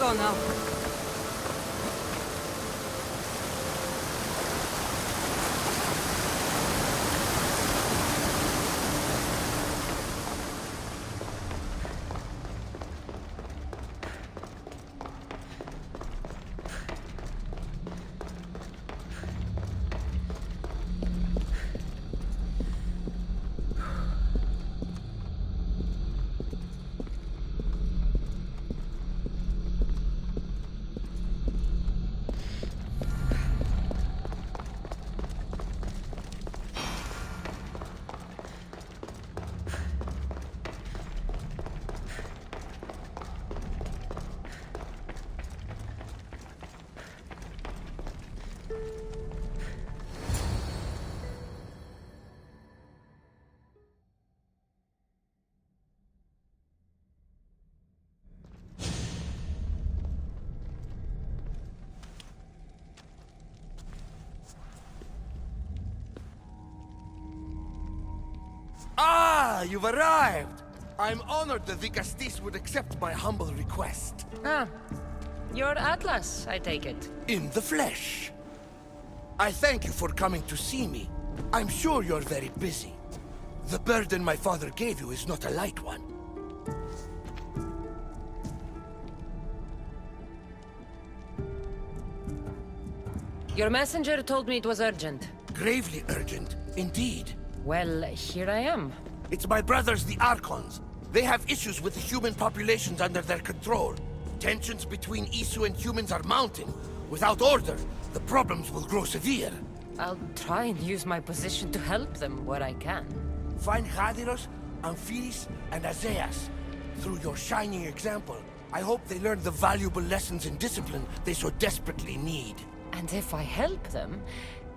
go now. Ah, you've arrived! I'm honored the Vicastis would accept my humble request. Ah, you're Atlas, I take it. In the flesh. I thank you for coming to see me. I'm sure you're very busy. The burden my father gave you is not a light one. Your messenger told me it was urgent. Gravely urgent, indeed. Well, here I am. It's my brothers, the Archons. They have issues with the human populations under their control. Tensions between Isu and humans are mounting. Without order, the problems will grow severe. I'll try and use my position to help them where I can. Find Hadiros, Amphiris, and Azeas. Through your shining example, I hope they learn the valuable lessons in discipline they so desperately need. And if I help them,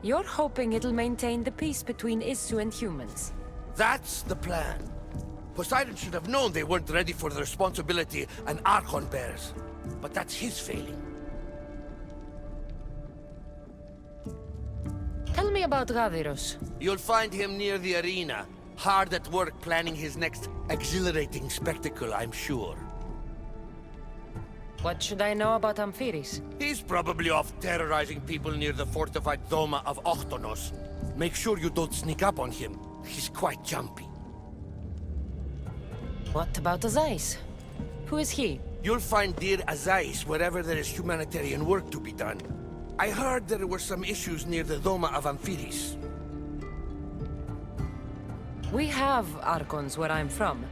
you're hoping it'll maintain the peace between Isu and humans. That's the plan. Poseidon should have known they weren't ready for the responsibility an Archon bears. But that's his failing. Tell me about Gaviros. You'll find him near the arena, hard at work planning his next exhilarating spectacle, I'm sure. What should I know about Amphiris? He's probably off terrorizing people near the fortified Doma of Ochtonos. Make sure you don't sneak up on him. He's quite jumpy. What about Azais? Who is he? You'll find dear Azais wherever there is humanitarian work to be done. I heard there were some issues near the Doma of Amphiris. We have Archons where I'm from.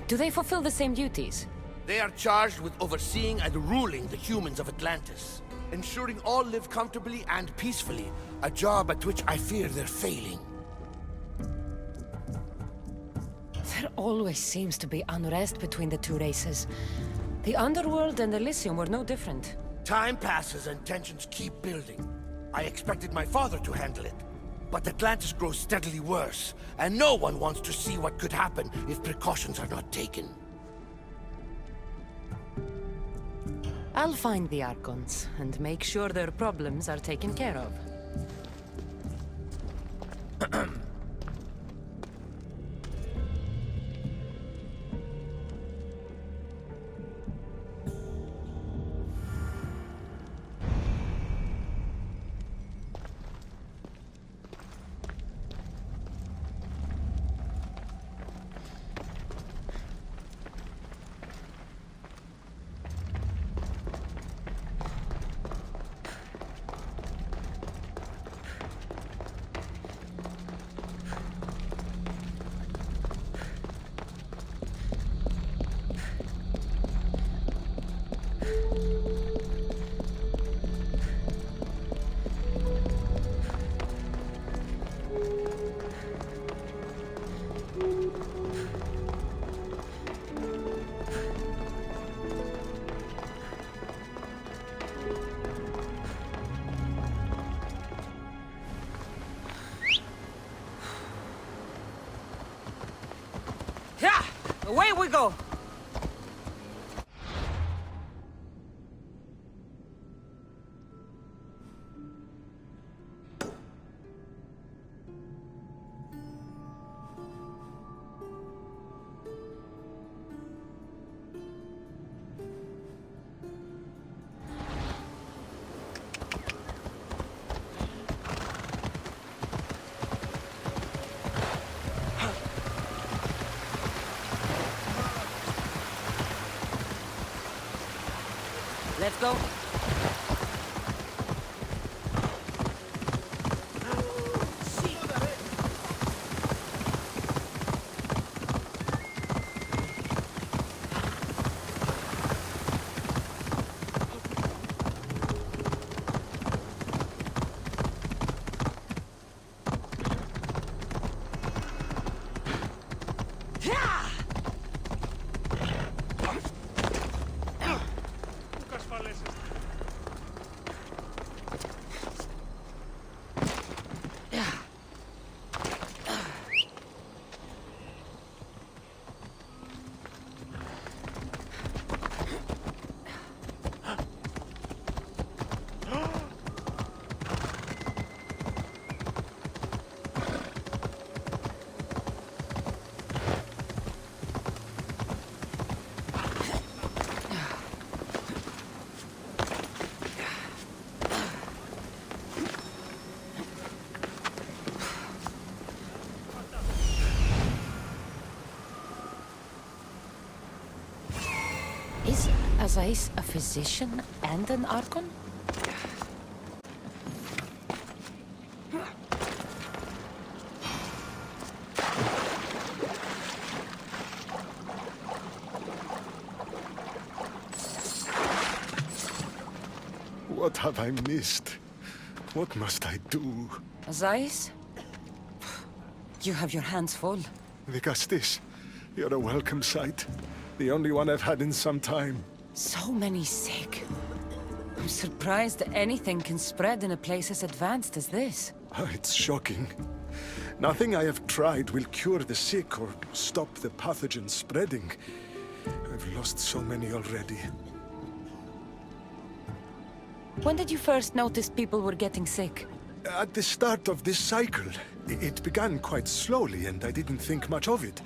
Do they fulfill the same duties? They are charged with overseeing and ruling the humans of Atlantis, ensuring all live comfortably and peacefully, a job at which I fear they're failing. There always seems to be unrest between the two races. The Underworld and Elysium were no different. Time passes and tensions keep building. I expected my father to handle it, but Atlantis grows steadily worse, and no one wants to see what could happen if precautions are not taken. I'll find the Archons and make sure their problems are taken care of. Yeah! Away we go! Let's go. Is Azais a physician and an Archon? What have I missed? What must I do? Azais? You have your hands full. Vigastis, you're a welcome sight. The only one I've had in some time. So many sick. I'm surprised that anything can spread in a place as advanced as this. It's shocking. Nothing I have tried will cure the sick or stop the pathogen spreading. I've lost so many already. When did you first notice people were getting sick? At the start of this cycle, it began quite slowly and I didn't think much of it.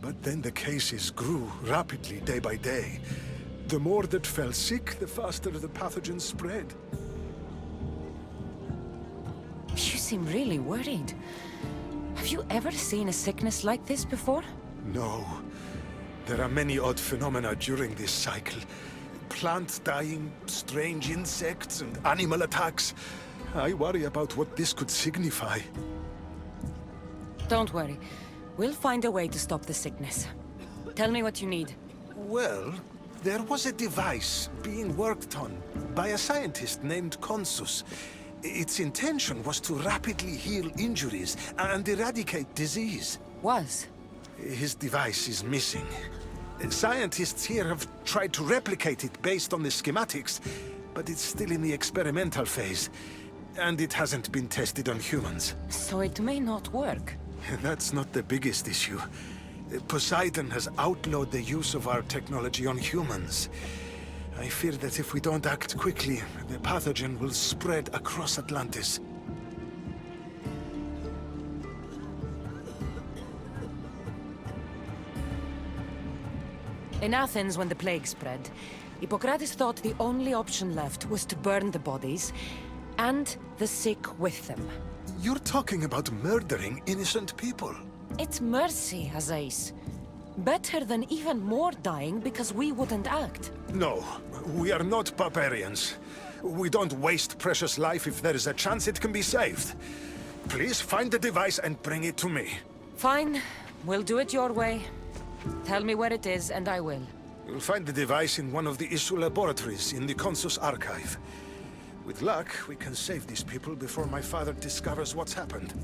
But then the cases grew rapidly day by day. The more that fell sick, the faster the pathogen spread. You seem really worried. Have you ever seen a sickness like this before? No. There are many odd phenomena during this cycle. Plants dying, strange insects, and animal attacks. I worry about what this could signify. Don't worry. We'll find a way to stop the sickness. Tell me what you need. Well, there was a device being worked on by a scientist named Consus. Its intention was to rapidly heal injuries and eradicate disease. Was? His device is missing. Scientists here have tried to replicate it based on the schematics, but it's still in the experimental phase, and it hasn't been tested on humans. So it may not work. That's not the biggest issue. Poseidon has outlawed the use of our technology on humans. I fear that if we don't act quickly, the pathogen will spread across Atlantis. In Athens, when the plague spread, Hippocrates thought the only option left was to burn the bodies, and the sick with them. You're talking about murdering innocent people. It's mercy, Azais. Better than even more dying because we wouldn't act. No, we are not barbarians. We don't waste precious life if there is a chance it can be saved. Please find the device and bring it to me. Fine. We'll do it your way. Tell me where it is, and I will. You'll find the device in one of the issue laboratories in the Consus archive. With luck, we can save these people before my father discovers what's happened.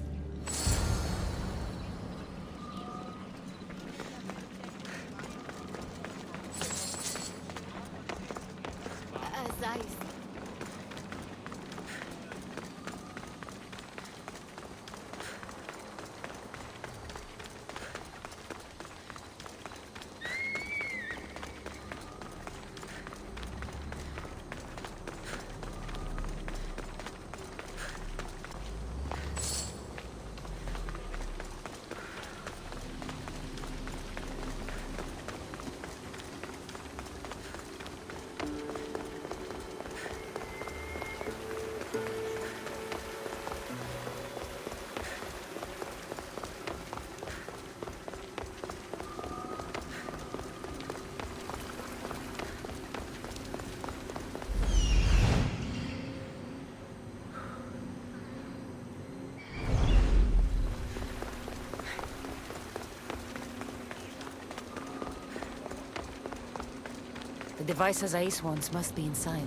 The devices Ace wants must be inside.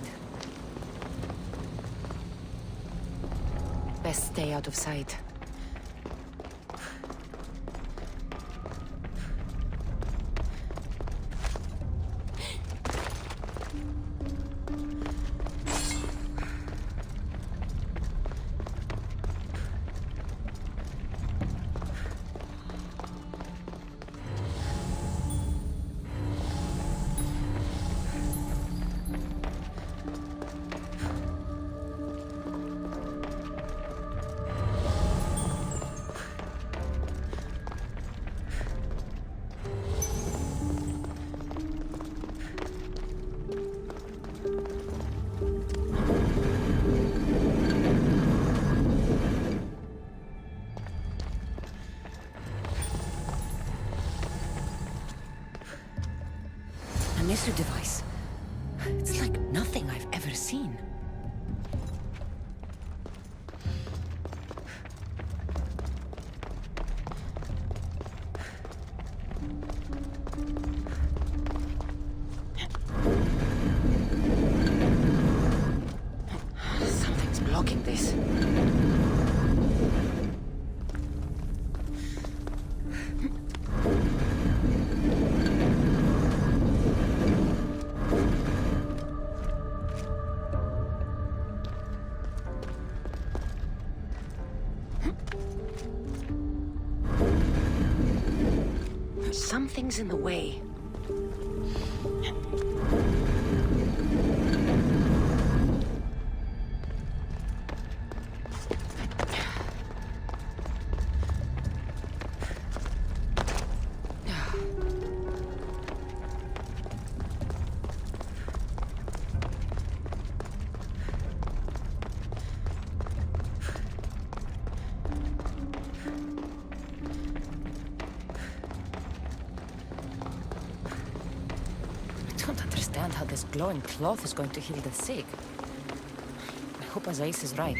Best stay out of sight. A Nisu device. It's like nothing I've ever seen. Something's blocking this. Something's in the way. I don't understand how this glowing cloth is going to heal the sick. I hope Ace is right.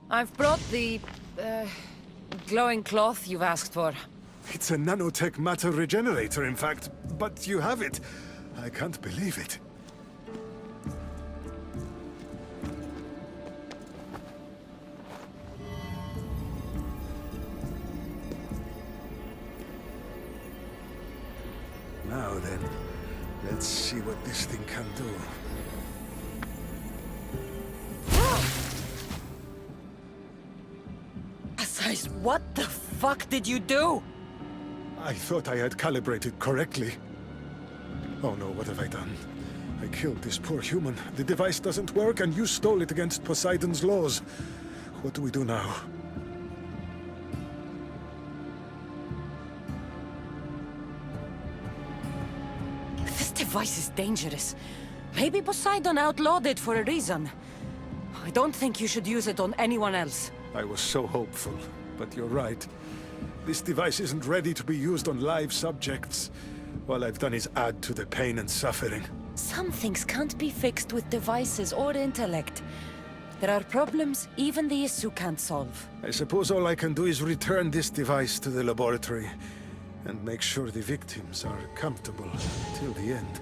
I've brought the, glowing cloth you've asked for. It's a nanotech matter regenerator, in fact. But you have it. I can't believe it. Now then, let's see what this thing can do. What the fuck did you do? I thought I had calibrated correctly. Oh no, what have I done? I killed this poor human. The device doesn't work, and you stole it against Poseidon's laws. What do we do now? This device is dangerous. Maybe Poseidon outlawed it for a reason. I don't think you should use it on anyone else. I was so hopeful, but you're right. This device isn't ready to be used on live subjects. All I've done is add to the pain and suffering. Some things can't be fixed with devices or intellect. There are problems even the Isu can't solve. I suppose all I can do is return this device to the laboratory and make sure the victims are comfortable till the end.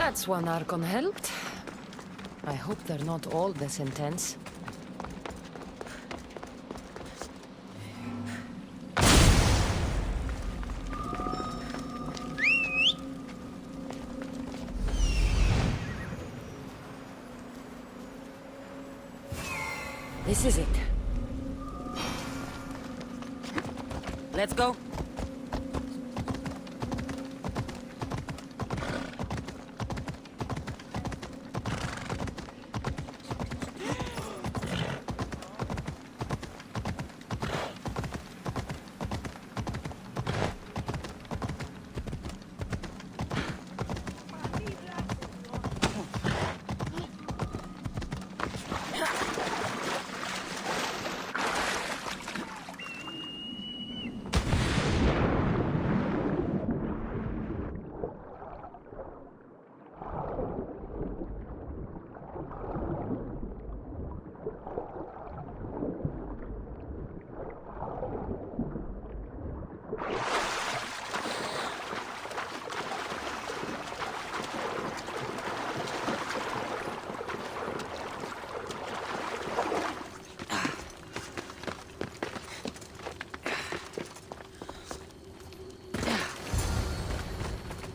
That's one Archon helped. I hope they're not all this intense. This is it. Let's go.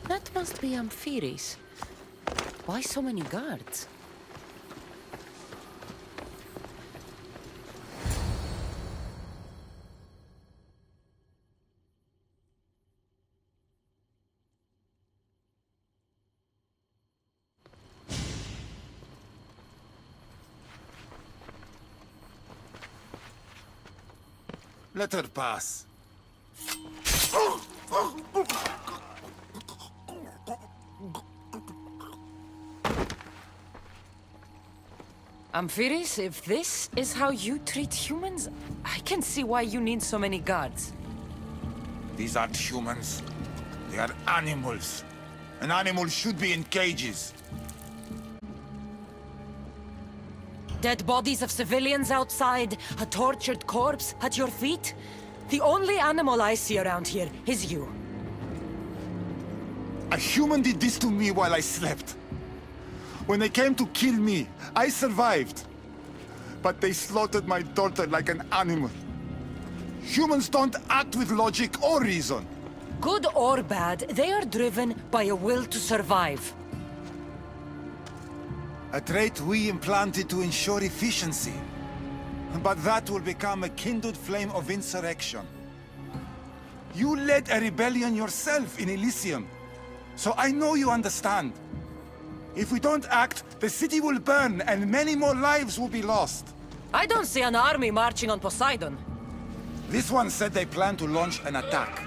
That must be Amphiris. Why so many guards? Let her pass. Amphiris, if this is how you treat humans, I can see why you need so many guards. These aren't humans. They are animals. An animal should be in cages. Dead bodies of civilians outside, a tortured corpse at your feet. The only animal I see around here is you. A human did this to me while I slept. When they came to kill me, I survived. But they slaughtered my daughter like an animal. Humans don't act with logic or reason. Good or bad, they are driven by a will to survive. A trait we implanted to ensure efficiency. But that will become a kindled flame of insurrection. You led a rebellion yourself in Elysium, so I know you understand. If we don't act, the city will burn and many more lives will be lost. I don't see an army marching on Poseidon. This one said they plan to launch an attack.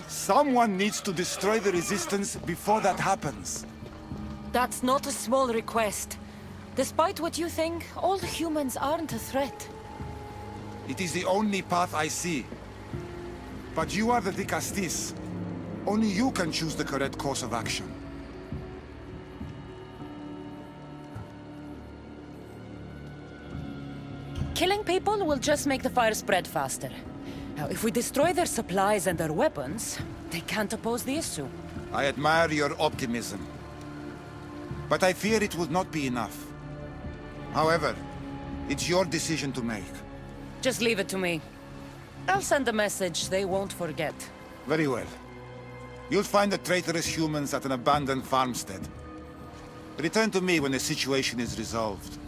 Someone needs to destroy the resistance before that happens. That's not a small request. Despite what you think, all humans aren't a threat. It is the only path I see. But you are the Dicastis. Only you can choose the correct course of action. Killing people will just make the fire spread faster. Now, if we destroy their supplies and their weapons, they can't oppose the issue. I admire your optimism. But I fear it would not be enough. However, it's your decision to make. Just leave it to me. I'll send a message they won't forget. Very well. You'll find the traitorous humans at an abandoned farmstead. Return to me when the situation is resolved.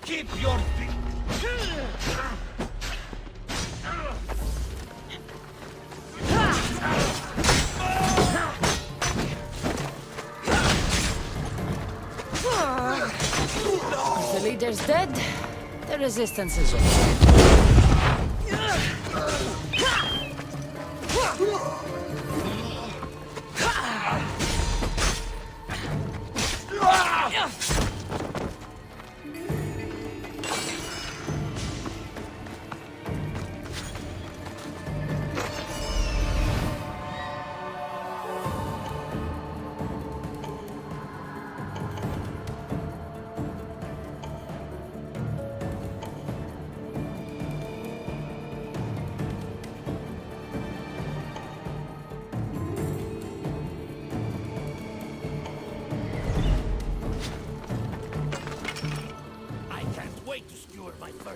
Keep your feet. If the leader's dead, the resistance is over.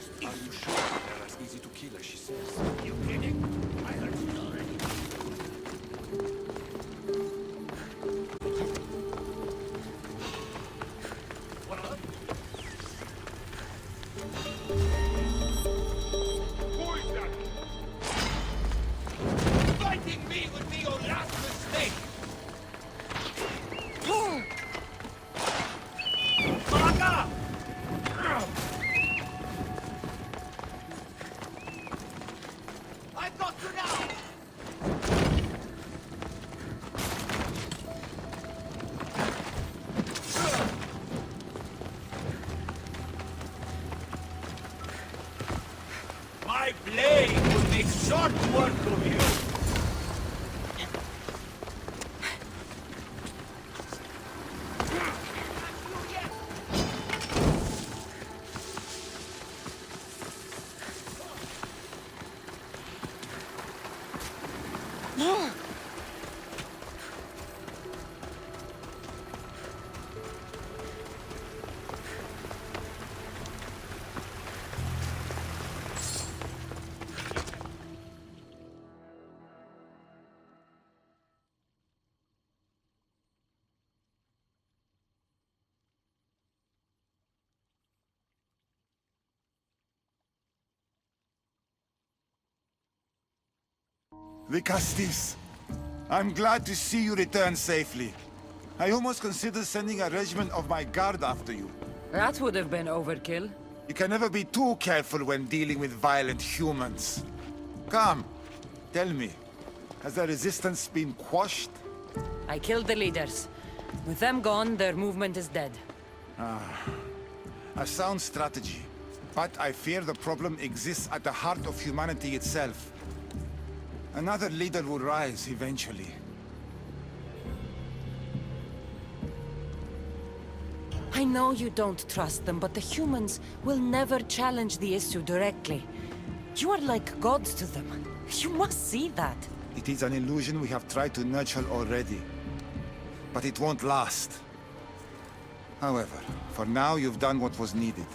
first Are you sure they're as easy to kill as she says? You kidding? I heard it already. Who is that? Fighting me would be your last mistake! Baka! I've got you now! My blade will make short work of you! Vicastis, I'm glad to see you return safely. I almost considered sending a regiment of my guard after you. That would have been overkill. You can never be too careful when dealing with violent humans. Come, tell me, has the resistance been quashed? I killed the leaders. With them gone, their movement is dead. A sound strategy. But I fear the problem exists at the heart of humanity itself. Another leader will rise eventually. I know you don't trust them, but the humans will never challenge the issue directly. You are like gods to them. You must see that. It is an illusion we have tried to nurture already. But it won't last. However, for now you've done what was needed.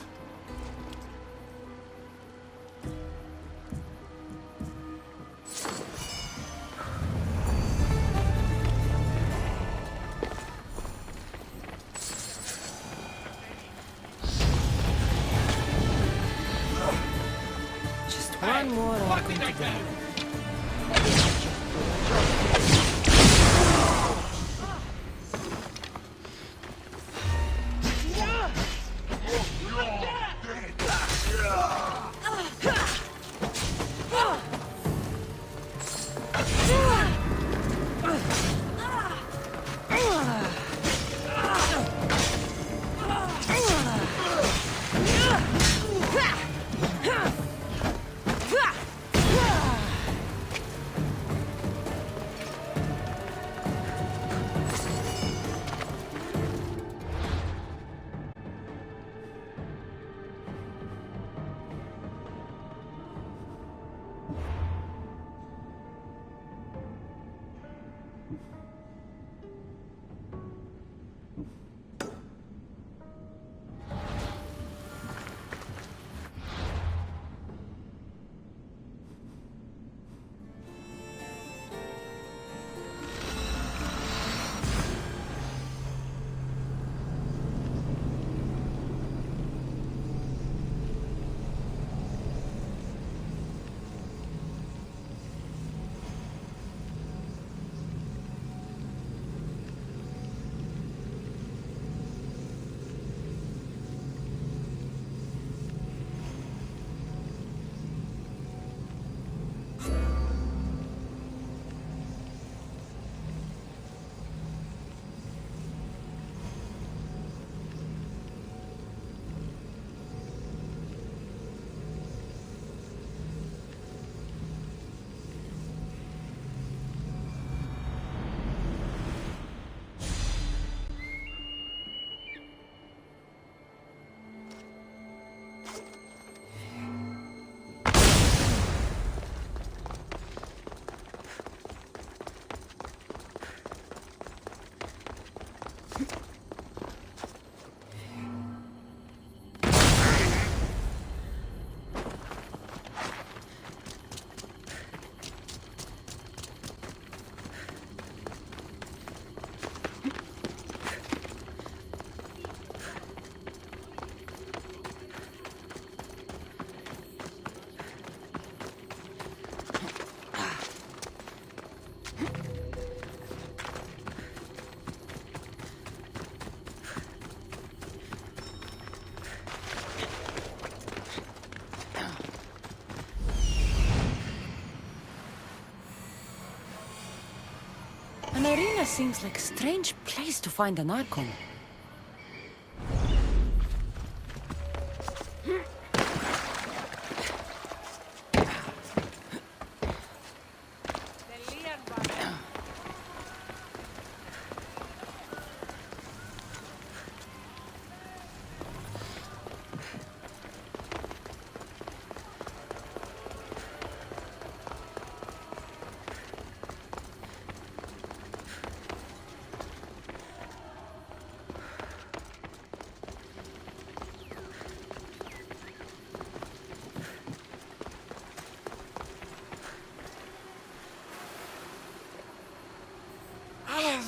Just one more organ to go. An arena seems like a strange place to find an Archon.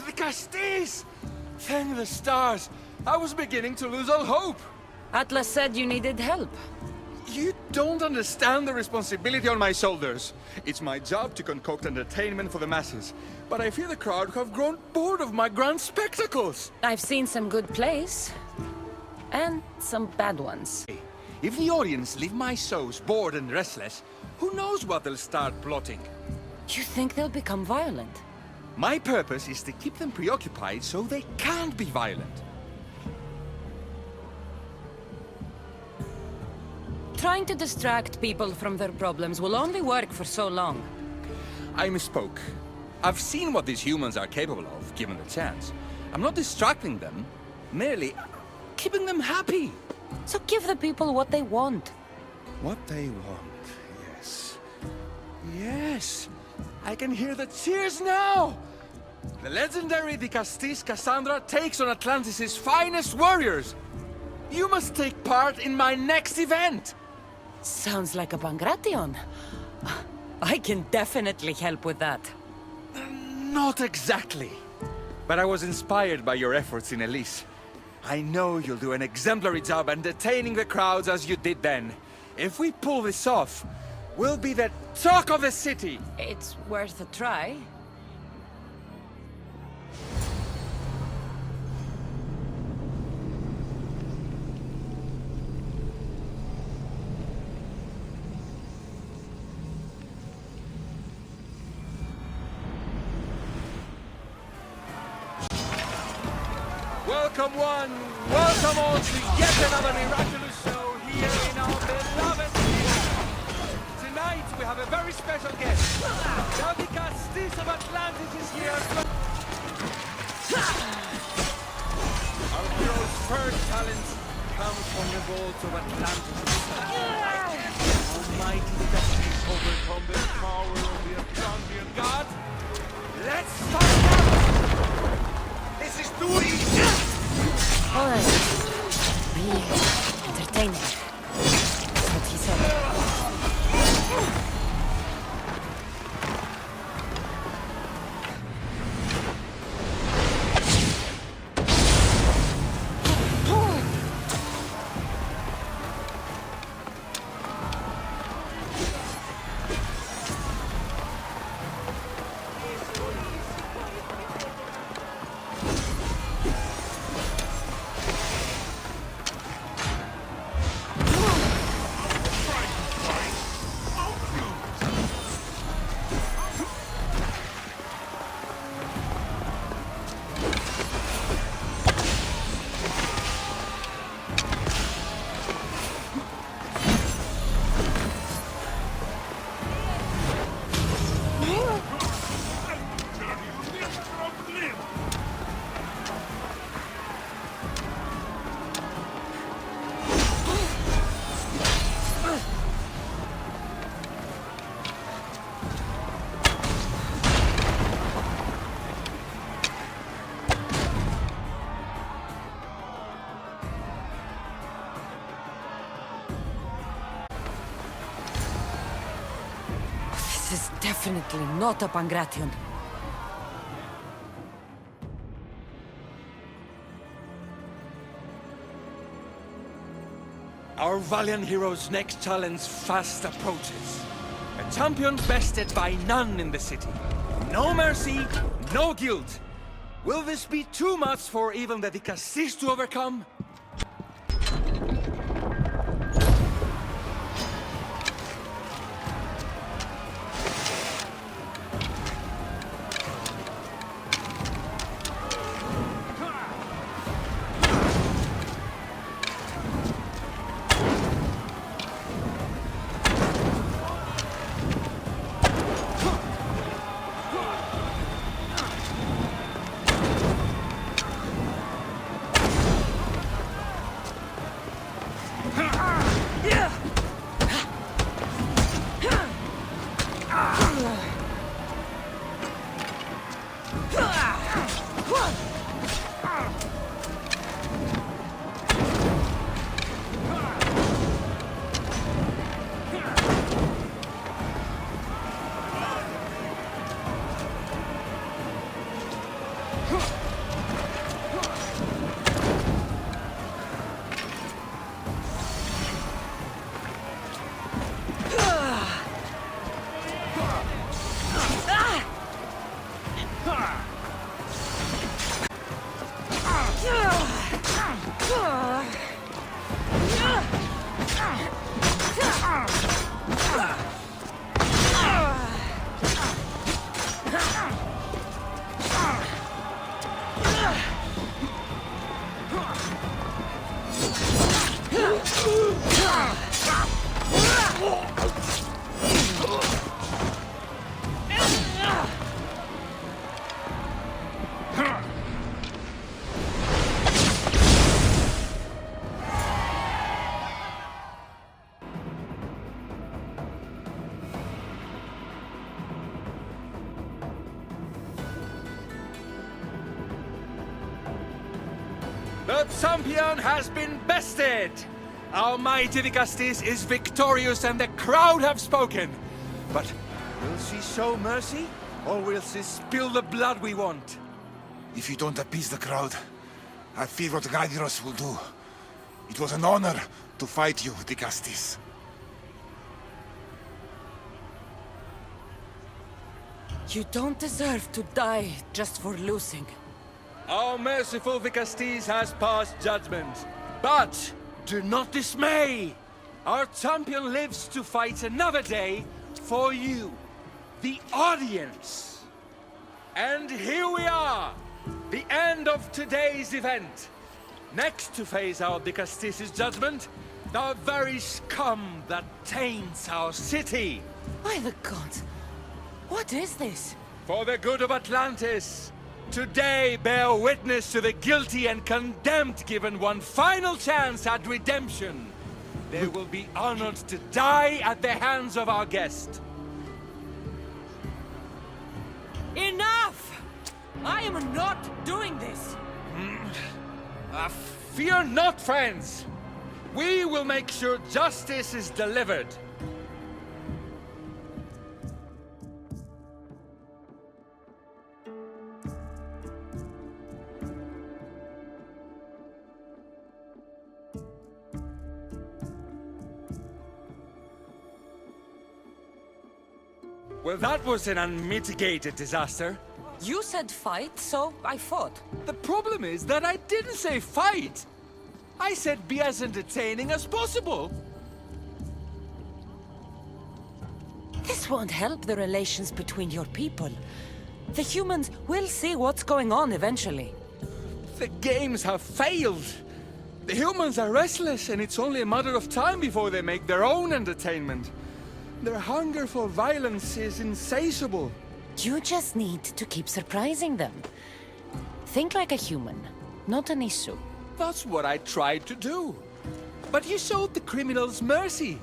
The Castis! Thank the stars. I was beginning to lose all hope. Atlas said you needed help. You don't understand the responsibility on my shoulders. It's my job to concoct entertainment for the masses. But I fear the crowd have grown bored of my grand spectacles. I've seen some good plays. And some bad ones. If the audience leave my shows bored and restless, who knows what they'll start plotting? You think they'll become violent? My purpose is to keep them preoccupied so they can't be violent. Trying to distract people from their problems will only work for so long. I misspoke. I've seen what these humans are capable of, given the chance. I'm not distracting them, merely keeping them happy. So give the people what they want. What they want, yes. Yes! I can hear the cheers now! The legendary Castis Cassandra takes on Atlantis' finest warriors! You must take part in my next event! Sounds like a Pangration. I can definitely help with that. Not exactly. But I was inspired by your efforts in Elise. I know you'll do an exemplary job entertaining the crowds as you did then. If we pull this off, we'll be the talk of the city! It's worth a try. Welcome one, welcome all to yet another miraculous show here in our beloved city. Tonight we have a very special guest. The Castis of Atlantis is here. Our hero's first talent comes from the vaults of Atlantis. Almighty Castis overcome the power of the Atlantean god. Let's start now! This is too easy! Alright. Be entertaining. That's what he said. This is definitely not a Pangration. Our valiant hero's next challenge fast approaches. A champion bested by none in the city. No mercy, no guilt. Will this be too much for even the Castis to overcome? The champion has been bested! Our mighty Vicastis is victorious and the crowd have spoken. But will she show mercy? Or will she spill the blood we want? If you don't appease the crowd, I fear what Gyros will do. It was an honor to fight you, Vicastis. You don't deserve to die just for losing. Our merciful Vicastis has passed judgment. But do not dismay! Our champion lives to fight another day for you, the audience. And here we are, the end of today's event. Next to face our Vicastis' judgment, the very scum that taints our city. By the gods, what is this? For the good of Atlantis, today bear witness to the guilty and condemned given one final chance at redemption. They will be honored to die at the hands of our guest. Enough! I am not doing this! Fear not, friends. We will make sure justice is delivered. Well, that was an unmitigated disaster. You said fight, so I fought. The problem is that I didn't say fight. I said be as entertaining as possible. This won't help the relations between your people. The humans will see what's going on eventually. The games have failed. The humans are restless, and it's only a matter of time before they make their own entertainment. Their hunger for violence is insatiable. You just need to keep surprising them. Think like a human, not an issue. That's what I tried to do. But you showed the criminals mercy,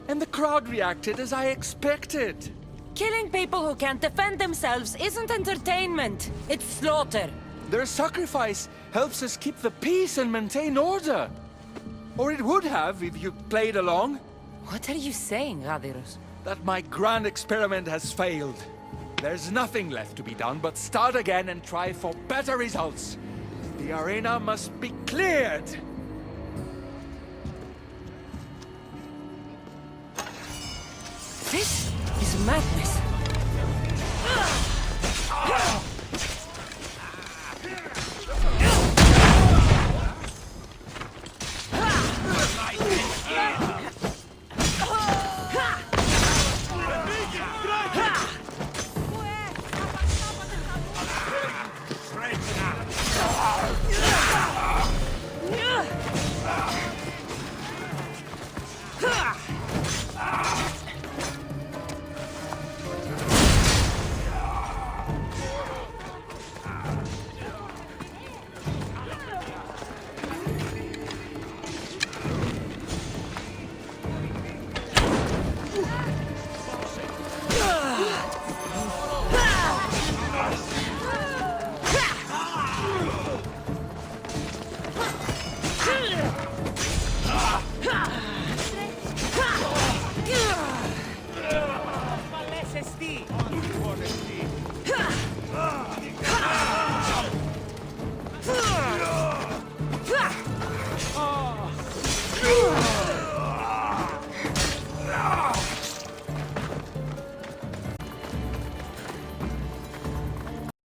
and the crowd reacted as I expected. Killing people who can't defend themselves isn't entertainment. It's slaughter. Their sacrifice helps us keep the peace and maintain order. Or it would have if you played along. What are you saying, Radiros? That my grand experiment has failed. There's nothing left to be done but start again and try for better results. The arena must be cleared. This is madness.